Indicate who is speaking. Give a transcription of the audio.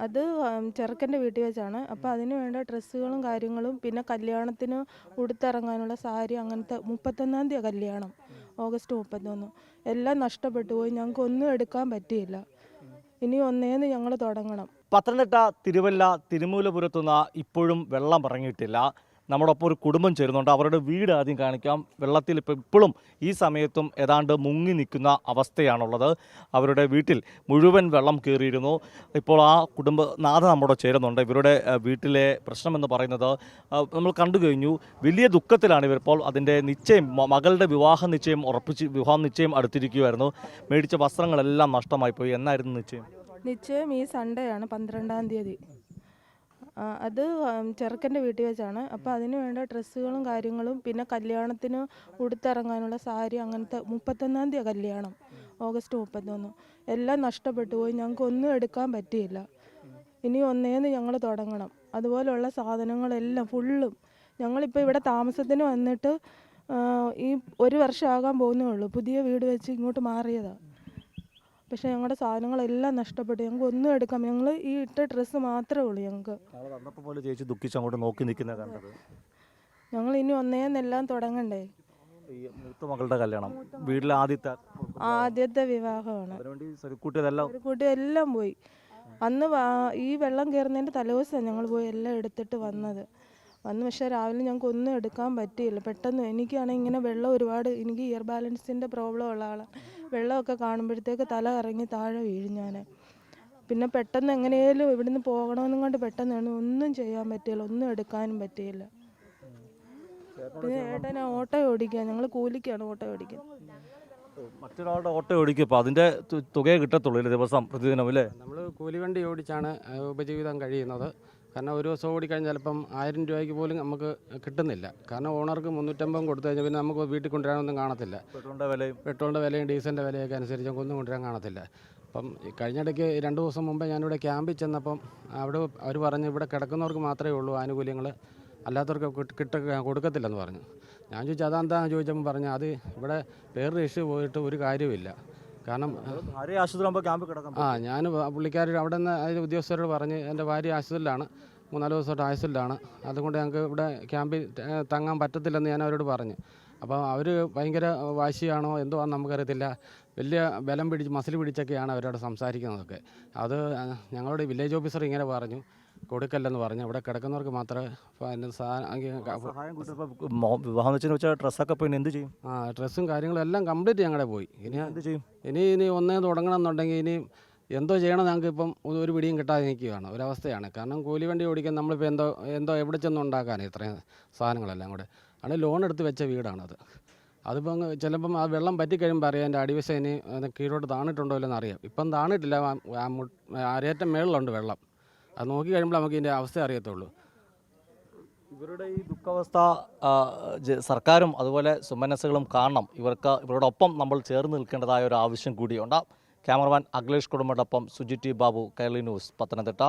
Speaker 1: അത് ചെറുക്കൻ്റെ വീട്ടിൽ വെച്ചാണ്. അപ്പോൾ അതിന് വേണ്ട ഡ്രസ്സുകളും കാര്യങ്ങളും പിന്നെ കല്യാണത്തിന് ഉടുത്തിറങ്ങാനുള്ള സാരി അങ്ങനത്തെ 31-ാം തീയതിയാണ് കല്യാണം. ഓഗസ്റ്റ് 31. എല്ലാം നഷ്ടപ്പെട്ടു പോയി. ഞങ്ങൾക്ക് ഒന്നും എടുക്കാൻ പറ്റിയില്ല. ഇനി ഒന്നേന്ന് ഞങ്ങൾ തുടങ്ങണം.
Speaker 2: പത്തനംതിട്ട തിരുവല്ല തിരുമൂലപുരത്തുനിന്ന് ഇപ്പോഴും വെള്ളം ഇറങ്ങിയിട്ടില്ല. നമ്മോടൊപ്പം ഒരു കുടുംബം ചേരുന്നുണ്ട്. അവരുടെ വീട് ആദ്യം കാണിക്കാം. വെള്ളത്തിൽ ഇപ്പോഴും ഈ സമയത്തും ഏതാണ്ട് മുങ്ങി നിൽക്കുന്ന അവസ്ഥയാണുള്ളത്. അവരുടെ വീട്ടിൽ മുഴുവൻ വെള്ളം കയറിയിരുന്നു. ഇപ്പോൾ ആ കുടുംബനാഥ നമ്മോട് ചേരുന്നുണ്ട്. ഇവരുടെ വീട്ടിലെ പ്രശ്നമെന്ന് പറയുന്നത് നമ്മൾ കണ്ടു കഴിഞ്ഞു. വലിയ ദുഃഖത്തിലാണ് ഇവരിപ്പോൾ. അതിൻ്റെ നിശ്ചയം, മകളുടെ വിവാഹ നിശ്ചയം അടുത്തിരിക്കുകയായിരുന്നു. മേടിച്ച വസ്ത്രങ്ങളെല്ലാം നഷ്ടമായിപ്പോയി. എന്നായിരുന്നു നിശ്ചയം?
Speaker 1: നിശ്ചയം ഈ സൺഡേ ആണ്, 12-ാം തീയതി. അത് ചെറുക്കൻ്റെ വീട്ടിൽ വെച്ചാണ്. അപ്പോൾ അതിന് വേണ്ട ഡ്രസ്സുകളും കാര്യങ്ങളും പിന്നെ കല്യാണത്തിന് ഉടുത്തിറങ്ങാനുള്ള സാരി അങ്ങനത്തെ 31-ാം തീയതിയാണ് കല്യാണം. ഓഗസ്റ്റ് 31. എല്ലാം നഷ്ടപ്പെട്ടു പോയി. ഞങ്ങൾക്ക് ഒന്നും എടുക്കാൻ പറ്റിയില്ല. ഇനി ഒന്നേന്ന് ഞങ്ങൾ തുടങ്ങണം. അതുപോലുള്ള സാധനങ്ങളെല്ലാം ഫുള്ളും. ഞങ്ങളിപ്പോൾ ഇവിടെ താമസത്തിന് വന്നിട്ട് ഈ 1 വർഷമാകാൻ പോകുന്നേ ഉള്ളൂ. പുതിയ വീട് വെച്ച് ഇങ്ങോട്ട് മാറിയതാണ്. പക്ഷേ ഞങ്ങളുടെ സാധനങ്ങളെല്ലാം നഷ്ടപ്പെട്ടു. ഞങ്ങൾക്ക് ഒന്നും എടുക്കാം. ഞങ്ങൾ ഈ ഇട്ട ഡ്രസ്സ് മാത്രമേ ഉള്ളൂ ഞങ്ങൾക്ക്.
Speaker 2: ചേച്ചി ദുഃഖിച്ച് അങ്ങോട്ട് നോക്കി നിൽക്കുന്നത് കണ്ടത്.
Speaker 1: ഞങ്ങൾ ഇനി ഒന്നേന്നെല്ലാം തുടങ്ങണ്ടേ.
Speaker 2: മൂത്ത മകളുടെ കല്യാണം, വീട്ടിലെ ആദ്യത്തെ വിവാഹമാണ്.
Speaker 1: കൂട്ടി എല്ലാം പോയി. അന്ന് ഈ വെള്ളം കയറുന്നതിൻ്റെ തലേദിവസമാണ് ഞങ്ങൾ പോയി എല്ലാം എടുത്തിട്ട് വന്നത്. പക്ഷേ രാവിലെ ഞങ്ങൾക്ക് ഒന്നും എടുക്കാൻ പറ്റിയില്ല. പെട്ടെന്ന് എനിക്കാണെങ്കിൽ ഇങ്ങനെ വെള്ളം ഒരുപാട്, എനിക്ക് ഇയർ ബാലൻസിൻ്റെ പ്രോബ്ലം ഉള്ള ആളാണ്. വെള്ളമൊക്കെ കാണുമ്പോഴത്തേക്ക് തല കറങ്ങി താഴെ വീഴും ഞാൻ. പിന്നെ പെട്ടെന്ന് എങ്ങനെയാലും ഇവിടുന്ന് പോകണമെന്നും കൊണ്ട് പെട്ടെന്ന് ഒന്നും ചെയ്യാൻ പറ്റിയില്ല. ഒന്നും എടുക്കാനും പറ്റിയില്ല. പിന്നെ ഏട്ടനെ ഓട്ടോ ഓടിക്കുക. ഞങ്ങൾ കൂലിക്കാണ് ഓട്ടോ ഓടിക്കുക.
Speaker 2: മറ്റൊരാളുടെ ഓട്ടോ ഓടിക്കുമ്പോൾ അതിൻ്റെ തുകയെ കിട്ടത്തുള്ളൂ ദിവസം പ്രതിദിനം അല്ലേ?
Speaker 3: നമ്മൾ കൂലി വണ്ടി ഓടിച്ചാണ് ഉപജീവിതം കഴിയുന്നത്. കാരണം ഒരു ദിവസം ഓടിക്കഴിഞ്ഞാൽ ചിലപ്പം 1000 രൂപയ്ക്ക് പോലും നമുക്ക് കിട്ടുന്നില്ല. കാരണം ഓണർക്ക് 350 കൊടുത്തു കഴിഞ്ഞാൽ പിന്നെ നമുക്ക് വീട്ടിൽ കൊണ്ടുവരാനൊന്നും കാണത്തില്ല. പെട്രോളിൻ്റെ വിലയും ഡീസലിൻ്റെ വിലയൊക്കെ അനുസരിച്ച് നമുക്ക് ഒന്നും കൊണ്ടുവരാൻ കാണത്തില്ല. അപ്പം കഴിഞ്ഞിടയ്ക്ക് 2 ദിവസം മുമ്പേ ഞാനിവിടെ ക്യാമ്പിൽ ചെന്നപ്പം അവിടെ അവർ പറഞ്ഞു ഇവിടെ കിടക്കുന്നവർക്ക് മാത്രമേ ഉള്ളൂ ആനുകൂല്യങ്ങൾ, അല്ലാത്തവർക്ക് കൊടുക്കത്തില്ലെന്ന് പറഞ്ഞു. ഞാൻ ചോദിച്ചു അതെന്താണെന്ന് ചോദിച്ചപ്പോൾ പറഞ്ഞു അത് ഇവിടെ വേറൊരു ഇഷ്യൂ പോയിട്ട് ഒരു കാര്യമില്ല. കാരണം ഞാൻ പുള്ളിക്കാർ അവിടെ നിന്ന് അതിൽ ഉദ്യോഗസ്ഥരോട് പറഞ്ഞ് എൻ്റെ ഭാര്യ ആശുപത്രിയിലാണ്, 3-4 ദിവസമായിട്ട് ആശുപത്രിയിലാണ്, അതുകൊണ്ട് ഞങ്ങൾക്ക് ഇവിടെ ക്യാമ്പിൽ തങ്ങാൻ പറ്റത്തില്ലെന്ന് ഞാൻ അവരോട് പറഞ്ഞു. അപ്പോൾ അവർ ഭയങ്കര വാശിയാണോ എന്തോ ആണെന്ന് നമുക്കറിയത്തില്ല. വലിയ ബലം മസിൽ പിടിച്ചൊക്കെയാണ് അവരോട് സംസാരിക്കുന്നതൊക്കെ. അത് ഞങ്ങളുടെ വില്ലേജ് ഓഫീസർ ഇങ്ങനെ പറഞ്ഞു, കൊടുക്കല്ലെന്ന് പറഞ്ഞു. ഇവിടെ കിടക്കുന്നവർക്ക് മാത്രമേ
Speaker 2: ഡ്രസ്സൊക്കെ പോയി എന്ത് ചെയ്യും?
Speaker 3: ഡ്രസ്സും കാര്യങ്ങളും എല്ലാം കംപ്ലീറ്റ് ഞങ്ങളുടെ പോയി. ഇനി ഒന്നേ തുടങ്ങണം എന്നുണ്ടെങ്കിൽ ഇനി എന്തോ ചെയ്യണം. ഞങ്ങൾക്ക് ഇപ്പം ഒരു പിടിയും കിട്ടാതെ നിൽക്കുകയാണ്, ഒരവസ്ഥയാണ്. കാരണം കൂലി വണ്ടി ഓടിക്കാൻ നമ്മളിപ്പോൾ എന്തോ എവിടെ ചെന്നുണ്ടാക്കാൻ ഇത്രയും സാധനങ്ങളെല്ലാം കൂടെ ആണ്. ലോൺ എടുത്ത് വെച്ച വീടാണത്. അതിപ്പം ചിലപ്പം ആ വെള്ളം പറ്റിക്കഴിയുമ്പോൾ അറിയാം എൻ്റെ അടിവശം ഇനി കീഴോട്ട് താണിട്ടുണ്ടോ ഇല്ലെന്ന് അറിയാം. ഇപ്പം താണിട്ടില്ല, അരയേറ്റം മേളിലുണ്ട് വെള്ളം. അത് നോക്കി കഴിയുമ്പോൾ നമുക്ക് ഇതിൻ്റെ അവസ്ഥ അറിയത്തുള്ളൂ.
Speaker 2: ഇവരുടെ ഈ ദുഃഖാവസ്ഥ സർക്കാരും അതുപോലെ സുമനസ്സുകളും കാണണം. ഇവരോടൊപ്പം നമ്മൾ ചേർന്ന് നിൽക്കേണ്ടതായ ഒരു ആവശ്യം കൂടിയുണ്ട്. ക്യാമറമാൻ അഖിലേഷ് കുടുംബത്തോടൊപ്പം സുജിറ്റി ബാബു, കൈരളി ന്യൂസ്, പത്തനംതിട്ട.